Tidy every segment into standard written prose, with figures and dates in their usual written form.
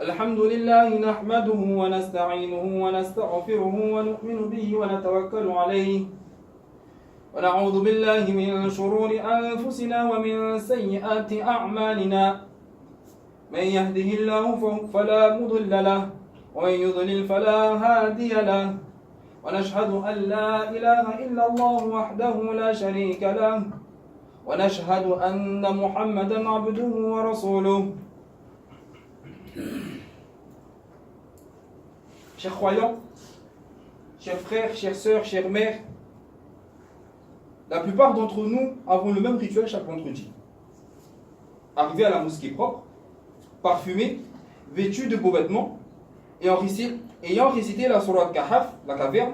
الحمد لله نحمده ونستعينه ونستغفره ونؤمن به ونتوكل عليه ونعوذ بالله من شرور أنفسنا ومن سيئات أعمالنا من يهده الله فلا مضل له ومن يضلل فلا هادي له ونشهد أن لا إله إلا الله وحده لا شريك له ونشهد أن محمدا عبده ورسوله. Chers croyants, chers frères, chères sœurs, chères mères, la plupart d'entre nous avons le même rituel chaque vendredi. Arriver à la mosquée propre, parfumé, vêtu de beaux vêtements, et ayant récité la sourate Kahf, la caverne,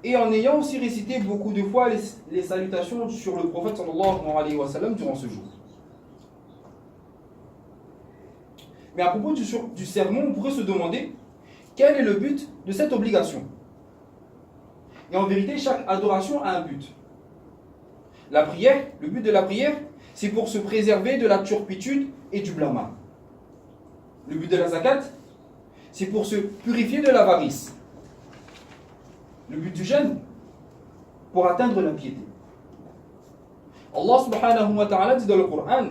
et en ayant aussi récité beaucoup de fois les salutations sur le prophète sallallahu alayhi wa sallam durant ce jour. Mais à propos du sermon, on pourrait se demander quel est le but de cette obligation. Et en vérité, chaque adoration a un but. La prière, le but de la prière, c'est pour se préserver de la turpitude et du blâmard. Le but de la zakat, c'est pour se purifier de l'avarice. Le but du jeûne, pour atteindre la piété. Allah subhanahu wa ta'ala dit dans le Coran: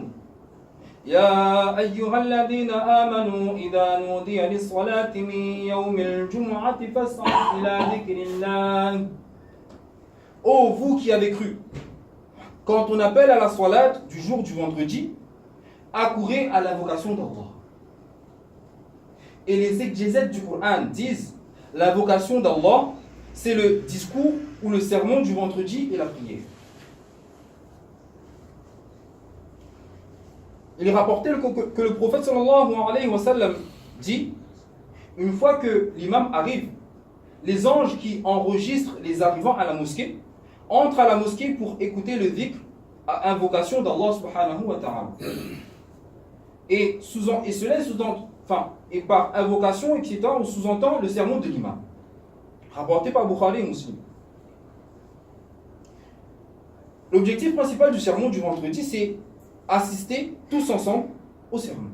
Ya ayyuhalladhina amanu idha nudiya lis-salati min yawmil jumu'ati fas'au ila dhikrillah. Ô vous qui avez cru, quand on appelle à la salat du jour du vendredi, accourez à l'invocation d'Allah. Et les exégètes du Coran disent: l'invocation d'Allah, c'est le discours ou le sermon du vendredi et la prière. Il est rapporté que le prophète sallallahu alayhi wa sallam dit: une fois que l'imam arrive, les anges qui enregistrent les arrivants à la mosquée entrent à la mosquée pour écouter le dhikr à invocation d'Allah subhanahu wa ta'ala. Et cela sous-entend, et par invocation, etc., on sous-entend le sermon de l'imam. Rapporté par Bukhari et Muslim. L'objectif principal du sermon du vendredi, c'est assister tous ensemble au sermon.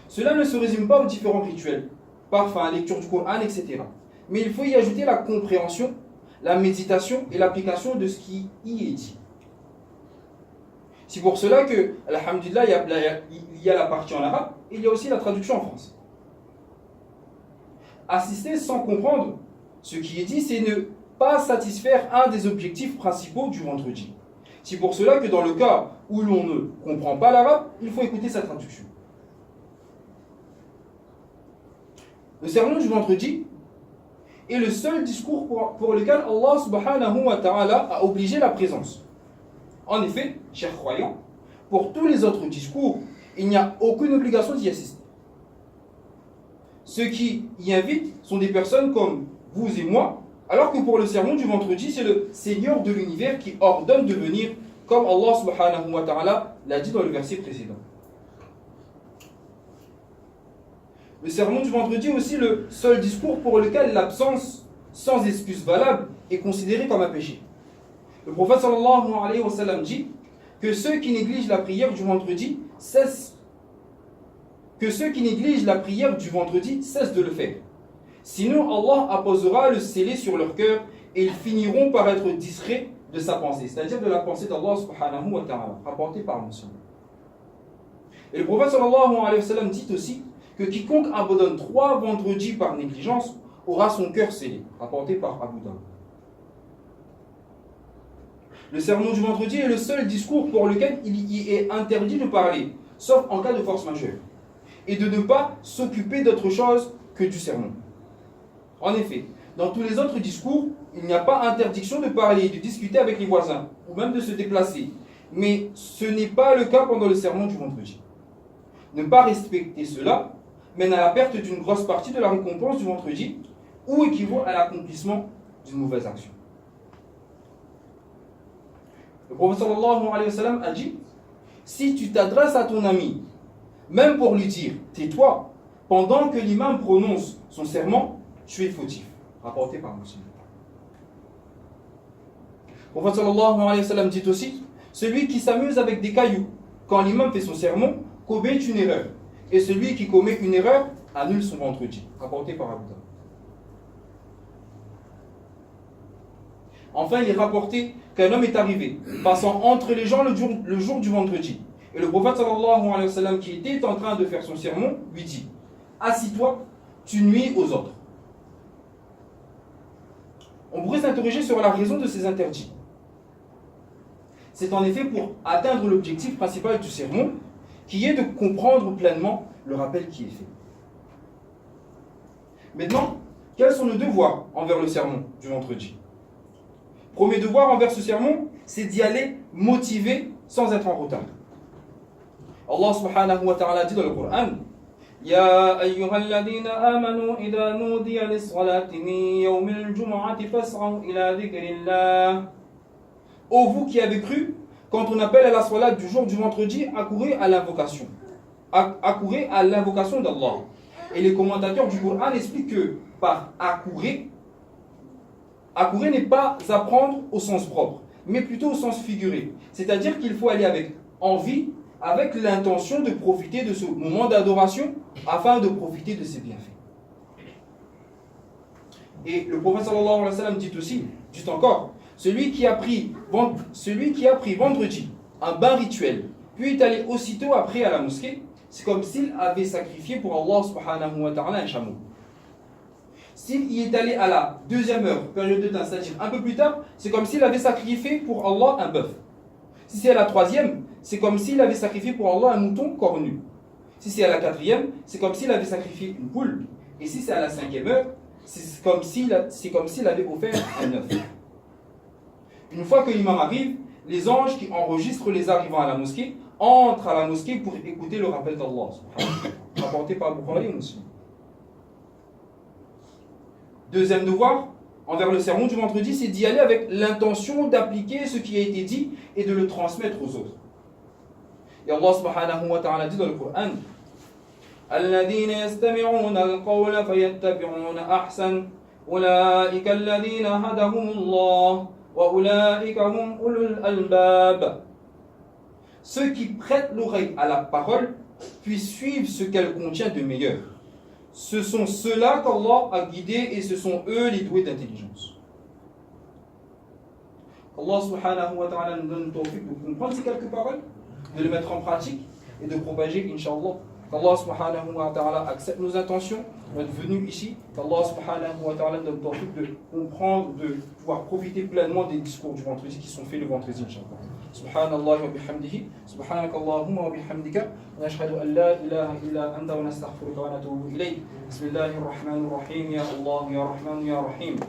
Cela ne se résume pas aux différents rituels, parfums, lecture du Coran, etc. Mais il faut y ajouter la compréhension, la méditation et l'application de ce qui y est dit. C'est pour cela que, alhamdulillah, il y a la partie en arabe et il y a aussi la traduction en français. Assister sans comprendre ce qui est dit, c'est ne pas satisfaire un des objectifs principaux du vendredi. C'est pour cela que dans le cas où l'on ne comprend pas l'arabe, il faut écouter sa traduction. Le sermon du vendredi est le seul discours pour lequel Allah subhanahu wa ta'ala a obligé la présence. En effet, chers croyants, pour tous les autres discours, il n'y a aucune obligation d'y assister. Ceux qui y invitent sont des personnes comme vous et moi, alors que pour le sermon du vendredi, c'est le Seigneur de l'univers qui ordonne de venir, comme Allah subhanahu wa ta'ala l'a dit dans le verset précédent. Le sermon du vendredi est aussi le seul discours pour lequel l'absence sans excuse valable est considérée comme un péché. Le prophète sallallahu alayhi wa sallam dit que ceux qui négligent la prière du vendredi cessent de le faire. Sinon, Allah apposera le scellé sur leur cœur et ils finiront par être distraits de sa pensée, c'est-à-dire de la pensée d'Allah subhanahu wa ta'ala, rapporté par l'ancien. Et le prophète sallallahu alayhi wa sallam dit aussi que quiconque abandonne 3 vendredis par négligence aura son cœur scellé, rapporté par Abu Dawud. Le sermon du vendredi est le seul discours pour lequel il y est interdit de parler, sauf en cas de force majeure, et de ne pas s'occuper d'autre chose que du sermon. En effet, dans tous les autres discours, il n'y a pas interdiction de parler, de discuter avec les voisins, ou même de se déplacer. Mais ce n'est pas le cas pendant le sermon du vendredi. Ne pas respecter cela mène à la perte d'une grosse partie de la récompense du vendredi, ou équivaut à l'accomplissement d'une mauvaise action. Le prophète sallallahu alayhi wa sallam a dit: si tu t'adresses à ton ami, même pour lui dire tais-toi, pendant que l'imam prononce son serment, tu es fautif. Rapporté par Muslim. Le prophète sallallahu alayhi wa sallam dit aussi: celui qui s'amuse avec des cailloux quand l'imam fait son sermon commet une erreur, et celui qui commet une erreur annule son vendredi. Rapporté par Abu Daoud. Enfin, il est rapporté qu'un homme est arrivé, passant entre les gens le jour du vendredi. Et le prophète sallallahu alayhi wa sallam, qui était en train de faire son sermon, lui dit: assis-toi, tu nuis aux autres. On pourrait s'interroger sur la raison de ces interdits. C'est en effet pour atteindre l'objectif principal du sermon, qui est de comprendre pleinement le rappel qui est fait. Maintenant, quels sont nos devoirs envers le sermon du vendredi? Premier devoir envers ce sermon, c'est d'y aller motivé sans être en retard. Allah subhanahu wa ta'ala dit dans le Coran: Ya ayyuhalladhina amanu idha nudiya lis-salati min yawmil jumu'ati fas'aw ila dhikrillah. Ô vous qui avez cru, quand on appelle à la salat du jour du vendredi, accourez à l'invocation. Accourez à l'invocation d'Allah. Et les commentateurs du Coran expliquent que par accourir n'est pas à prendre au sens propre, mais plutôt au sens figuré. C'est-à-dire qu'il faut aller avec envie, avec l'intention de profiter de ce moment d'adoration afin de profiter de ses bienfaits. Et le prophète sallallahu alayhi wa sallam dit aussi, juste encore, celui qui a pris vendredi un bain rituel, puis est allé aussitôt après à la mosquée, c'est comme s'il avait sacrifié pour Allah subhanahu wa ta'ala un chameau. S'il y est allé à la deuxième heure, période de temps, c'est-à-dire un peu plus tard, c'est comme s'il avait sacrifié pour Allah un bœuf. Si c'est à la troisième, c'est comme s'il avait sacrifié pour Allah un mouton cornu. Si c'est à la quatrième, c'est comme s'il avait sacrifié une poule. Et si c'est à la cinquième heure, c'est comme s'il avait offert un œuf. Une fois que l'imam arrive, les anges qui enregistrent les arrivants à la mosquée entrent à la mosquée pour écouter le rappel d'Allah, rapporté par Bukhari et Muslim. Deuxième devoir envers le sermon du vendredi, c'est d'y aller avec l'intention d'appliquer ce qui a été dit et de le transmettre aux autres. Et Allah subhanahu wa ta'ala dit dans le Coran: الذين يستمعون القول فيتبعون أحسن أولئك الذين هداهم الله وأولئك هم أولو الألباب. Ceux qui prêtent l'oreille à la parole puis suivent ce qu'elle contient de meilleur. Ce sont ceux-là qu'Allah a guidés et ce sont eux les doués d'intelligence. Allah subhanahu wa ta'ala nous donne le tawfiq de comprendre ces quelques paroles, de les mettre en pratique et de propager, Inch'Allah. Qu'Allah subhanahu wa ta'ala accepte nos intentions, notre venue ici. Qu'Allah subhanahu wa ta'ala nous donne le tawfiq de comprendre, de pouvoir profiter pleinement des discours du vendredi qui sont faits le vendredi, Inch'Allah. Subhanallah wa bihamdihi, subhanak Allahumma wa bihamdika, wa nashhadu an la ilaha illa anta wa nastaghfiruka wa natubu ilayk. Bismillahir rahmanir rahim, ya Allah, ya Rahman, ya Rahim.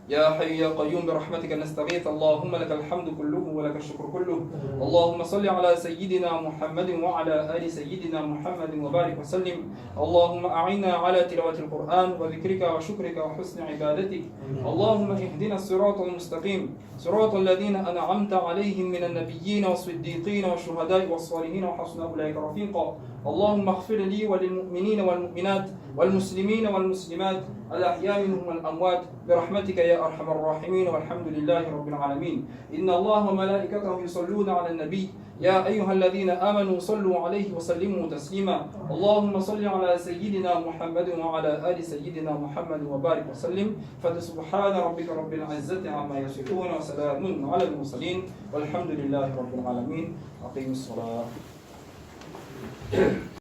يا حي يا قيوم برحمتك نستغيث اللهم لك الحمد كله ولك الشكر كله اللهم صل على سيدنا محمد وعلى آل سيدنا محمد وبارك وسلم اللهم أعنا على تلاوة القرآن وذكرك وشكرك وحسن عبادتك اللهم اهدنا الصراط المستقيم صراط الذين أنعمت عليهم من النبيين والصديقين والشهداء والصالحين وحسن أولئك رفيقا اللهم اغفر لي وللمؤمنين والمؤمنات والمسلمين والمسلمات الأحياء منهم والأموات برحمتك يا أرحم الراحمين والحمد لله رب العالمين إن الله وملائكته يصلون على النبي يا أيها الذين آمنوا صلوا عليه وسلموا تسليما اللهم صل على سيدنا محمد وعلى آل سيدنا محمد وبارك وسلم فسبحان ربك رب العزة عما يصفون وسلام على المرسلين والحمد لله رب العالمين أقيموا الصلاة